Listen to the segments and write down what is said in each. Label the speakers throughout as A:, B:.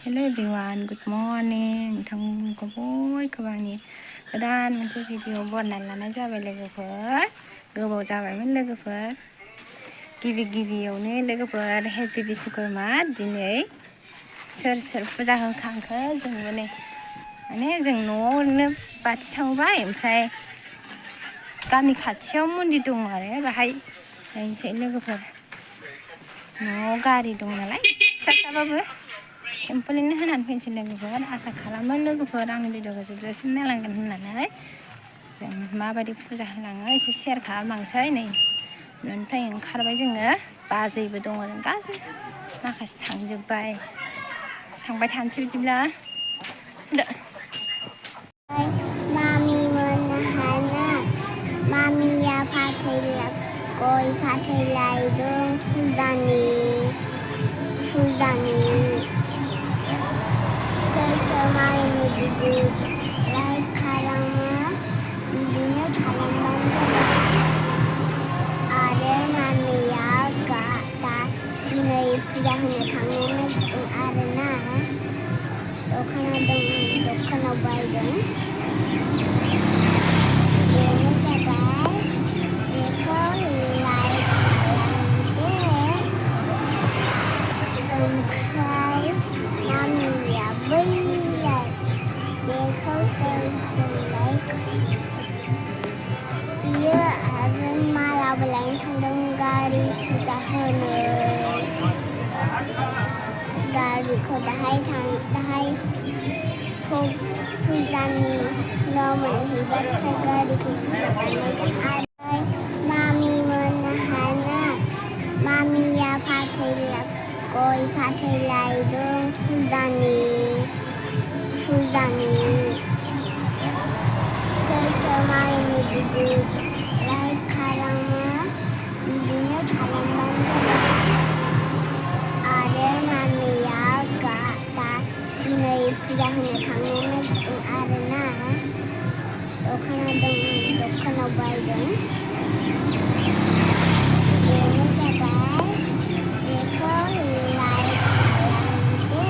A: Hello everyone, good morning. नोंथांमोनखौ बयखौबो आंनि गोदान मोनसे भिडिअ बनायनानै लानाय जाबाय लोगोफोर। गोबाव जाबायमोन लोगोफोर। गिबियावनो लोगोफोर हेपि बिश्वकर्मा। दिनै सोर फुजा होखांखो जोंबो नै माने जों न'आव ओरैनो बाथि सावबाय, ओमफ्राय गामि खाथियाव मन्दिर दं आरो बाहाय नायनोसै लोगोफोर। न'आव गारि दं नालाय फिसाबाबो सिम्पोलैनो होनानै फैनोसै लोगोफोर। आसा खालामो लोगोफोर आंनि भिडिअखौ जोबजासिम नायलांगोन होननानै। जों माबायदि फुजा होलाङो एसे शेयार खालामलांसै। नै न'निफ्राय ओंखारबाय जोङो, बाजैबो दङ, जों गासै माखासे थांबाय थानोसै बिदिब्ला।
B: मामिया गय फाथै लायदों फुजानि सोर मामिनि भिडिअ लाइक खालामो बिदिनो खालामबानो जाबाय। आरो मामिया दा दिनै फुजा होनो थांनो नागिरदों आरोना, दखानाव बायदों। बेनो जाबाय, बेखौ लाइक खालामदो। ओमफ्राय मामिया बैलाय बेखौ सोर लाइक बियो आरो मालाबो लायनो थांदों गारि फुजा होनो। गारिखौ दाहाय फुजानि न' मोनहैबाथाय गारिखौ फुजा बानायगोन। आरो मामिया गय फाथै लायदों फुजानि सोर मामिनि भिडिअ लाइक खालामो बिदिनो खालामबानो जाबाय। आरो मामिया दा दिनै फुजा होनो थांनो नागिरदों आरोना, दखानाव बायदों। बेनो जाबाय, बेखौ लाइक खालामदो।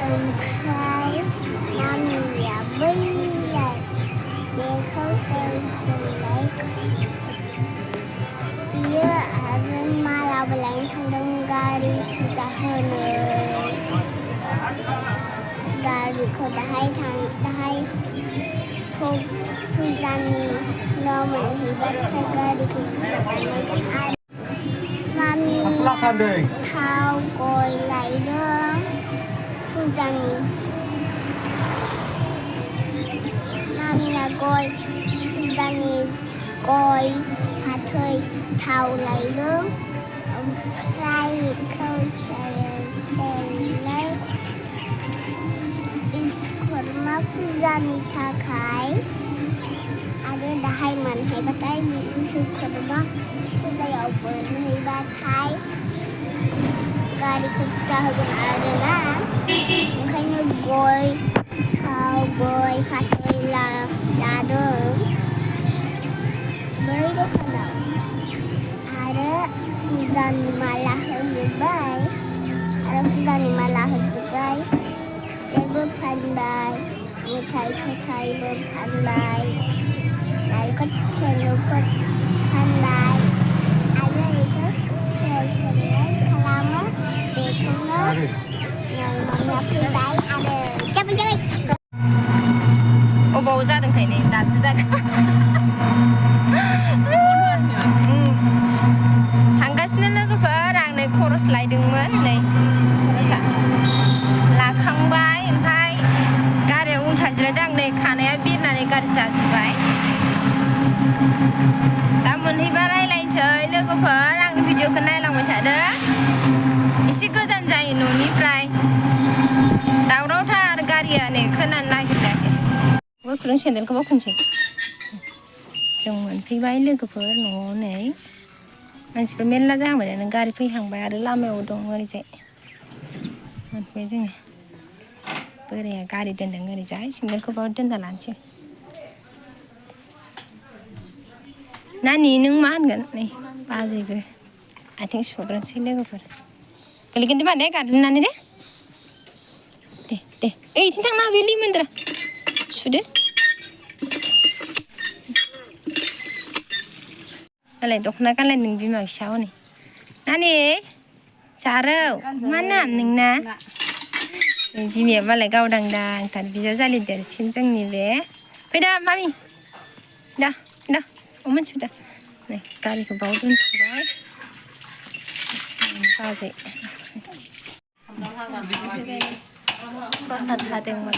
B: ओमफ्राय मामिया बैलाय बेखौ सोर लाइक बियो आरो मालाबो लायनो थांदों गारि फुजा होनो। गारिखौ दाहाय फुजानि न' मोनहैबाथाय गारिखौ फुजा बानायगोन। आरो मामिया थाव गय लायदों फुजानि। मामिया फुजानि गय फाथै थाव लायदों। ओमफ्राय बेखौ बिश्वकर्मा फुजानि थाखाय। आरो दाहाय मोनहैबाथाय बिश्वकर्मा फुजायाव मोनहैबाथाय गारिखौ फुजा होगोन आरोना। ओंखायनो थाव गय फाथै लादों बै दखानाव। आरो फुजानि माला होजोब्बाय। जेबो फानबाय, मेथाइबो फानबाय, नारेंखल थेनुफोर फानबाय। आरो बेखौ सोर लाइक खालामो बेखौनो मामिया फैबाय आरो जाबाय।
A: अबाव जादोंखाय नै दासो जादों। थांगासिनो लोगोफोर, आं नै खरस लायदोंमोन। नै खरसा लाखांबाय, ओमफ्राय गारियाव उल्था जिरायदों आं। नै खानाया बिरनानै गाज्रि जाजोब्बाय। दा मोनहैबा रायलायनोसै लोगोफोर। आंनि भिडिअखौ नायलांबाय थादो। एसे गोजान जायो न'निफ्राय, दावरावथार गारिया नै खोनानो नागिराखै। खुदुं सेन्देलखौ बावखुनोसै। जों मोनफैबाय लोगोफोर न'आव। नै मानसिफोर मेरला जाहांबाय, नों गारि फैहांबाय आरो लामायाव दं ओरैजाय। मोनफैबाय जोङो। बोराया गारि दोनदों ओरैजाय, सेन्देलखौ बाव दोनना लानोसै। नानि नों मा होनगोन? नै बाजैबो आथिं सुग्रोनोसै लोगोफोर। गोलैगोन दे मा दे गारनानै दे दे दे ओइथिं थांना बे लिमोनद्रा सुदो मालाय दख'ना गानलायदों बिमा फिसा हनै नानि जारौ मा नाम नोंना बिमाया मालाय गावदांदांथार बिजावजालि देरसिन जोंनि बे फैदा मामि दा दा अमोनसु दा नै गारिखौ बाव दोनथ'बाय बाजै प्रसाद हादोंमोन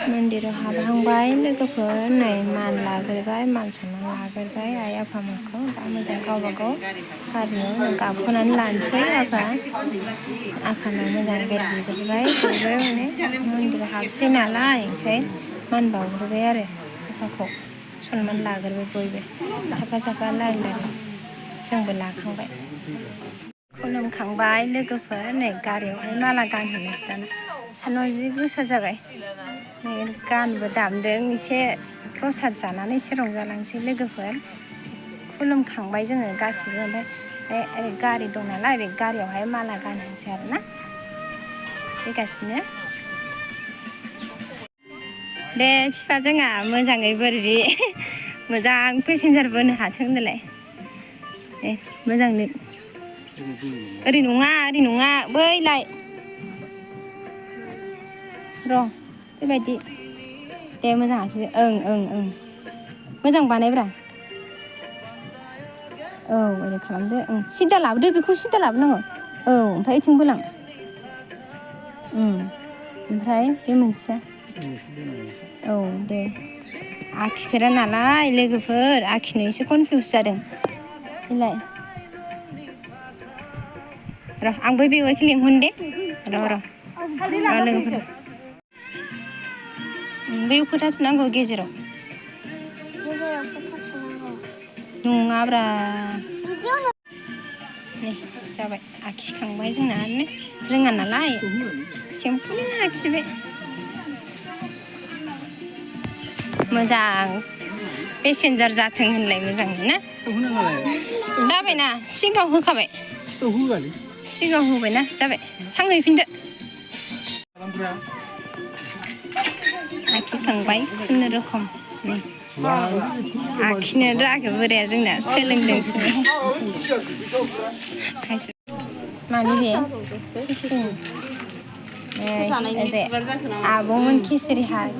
A: मन्दिराव हाबहांबाय लोगोफोर नै मान लाग्रोबाय मान सनमान लाग्रोबाय आइ आफामोनखौ दा मोजां गावबागाव गारियाव गाखोनानै लानोसै आफाना मोजां बेर बिग्रोबाय बयबो माने मन्दिराव हाबसै नालाय ओंखाय मान बावग्रोबाय आरो आफाखौ सनमान लाग्रोबाय बयबो साफा साफा लारि लारि जोंबो लाखांबाय खुलुमखांबाय लोगोफोर नै गारियावहाय माला गानहोनोसै दाना सानाव जि गोसा जाबाय नै गानबो दामदों एसे प्रसाद जानानै एसे रंजालांसै लोगोफोर खुलुमखांबाय जोङो गासिबो ओमफ्राय ओरै गारि दं नालाय बे गारियावहाय माला गानहोनोसै आरोना फैगासिनो दे फिफा जोंहा मोजाङै बोर बि मोजां पेसेन्जार बोनो हाथों होनदोलाय मोजांनो ओरै नङा बैलाय र' बेबायदि दे मोजां आखिजों ओं मोजां बानायब्रा औ ओरै खालामदो सिदा लाबोदो बेखौ सिदा लाबोनांगौ औ ओमफ्राय ओइथिं बोलां ओमफ्राय बे मोनसेया औ दे आखिफेरा नालाय लोगोफोर आखिनो एसे कनफिउस जादों बेलाय र' आंबो बेवाइखौ लिंहरनो दे र' लोगोफोर बैयाव फोथा थुनांगौ गेजेराव नङाब्रा नै जाबाय आखिखांबाय जोंना रोङा नालाय सिम्पोल आखिबाय मोजां पेसेन्जार जाथों होनलाय मोजाङै ना जाबायना सिगाङाव होखाबाय सिगाङाव होबायना जाबाय थांहैफिनदो आखिखांबाय खुनुरुखुम नै आखिनो रोङाखै बोराया जोंना सोलोंदोंसो मानि बे आब'मोन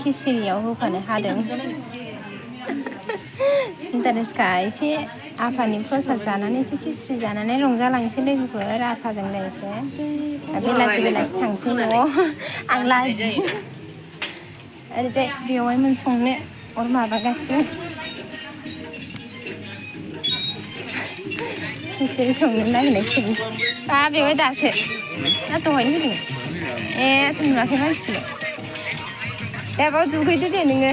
A: खिसिरियाव होफानो हादों इन्टारेस्टखा एसे आफानि प्रसाद जानानै एसे खिस्रि जानानै रंजालांसै लोगोफोर आफाजों लोगोसे बेलासि थांसै न'आव आं लाजि ओरैजाय बेवाइमोन संनो अर माबागासिनो खिसिरि संनो नागिरनायसै बेवाइ दासो ना दहायनो फैदों नुवाखै मानसिखौलाय दे बाव दुगैदो दे नोङो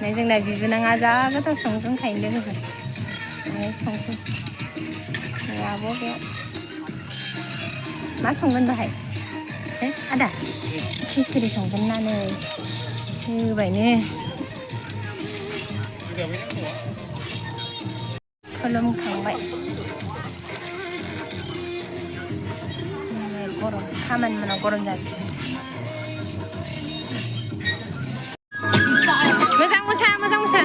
A: नै जोंना बिबोनाङा जा गोथाव संनो रोंखायो लोगोफोर संसै आब' बेयाव मा संगोन बाहाय आदा खिसिरि संगोन ना नै होबायनो खुलुमखांबाय गरम खामानि मोनाव गरम जाजोबो मोजां मोसा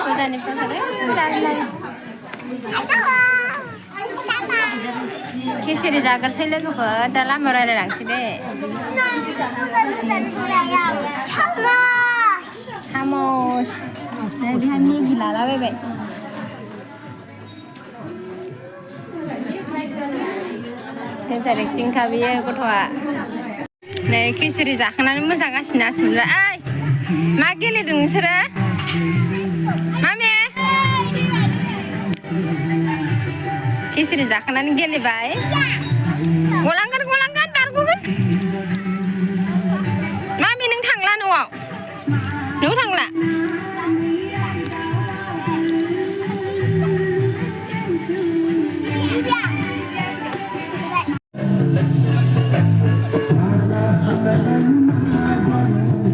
A: Udah nih proses खिसिरि जाग्रोसै लोगोफोर दा लामायाव रायलायलांसै दे सामस नै बेहा मेगि लालाबायबाय देन्जार एक्टिंखा बियो गथ'आ नै खिसिरि जाखांनानै मोसागासिनो आसुला ओइ मा गेलेदों नोंसोरो मामे खिसिरि जाखांनानै गेलेबाय गलांगोन बारग'गोन मामि नों थांला न'आव थांला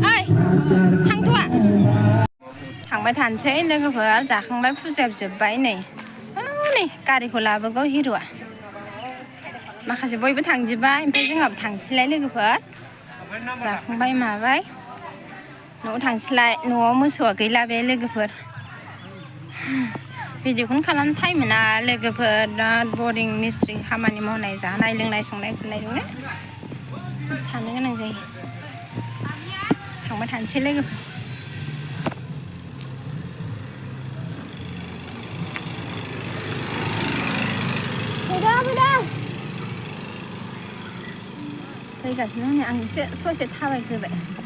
A: ओइ थांथ'आ थांबाय थानोसै लोगोफोर जाखांबाय फुजायाव जोब्बाय नै नै गारिखौ लाबोगौ हिर'आ माखासे बयबो थांजोब्बाय ओमफ्राय जोंहाबो थांसैलाय लोगोफोर जाखांबाय माबाय न'आव थांसैलाय न'आव मोसौआ गैला बे लोगोफोर भिडिअखौनो खालामनो टाइम मोना लोगोफोर बिराद बरिं मिस्ट्रि खामानि मावनाय जानाय लोंनाय संनाय खुरनायजोंनो थानो गोनां जायो थांबाय थानोसै लोगोफोर फैगासिनो हनै आं एसे ससे थाबायग्रोबाय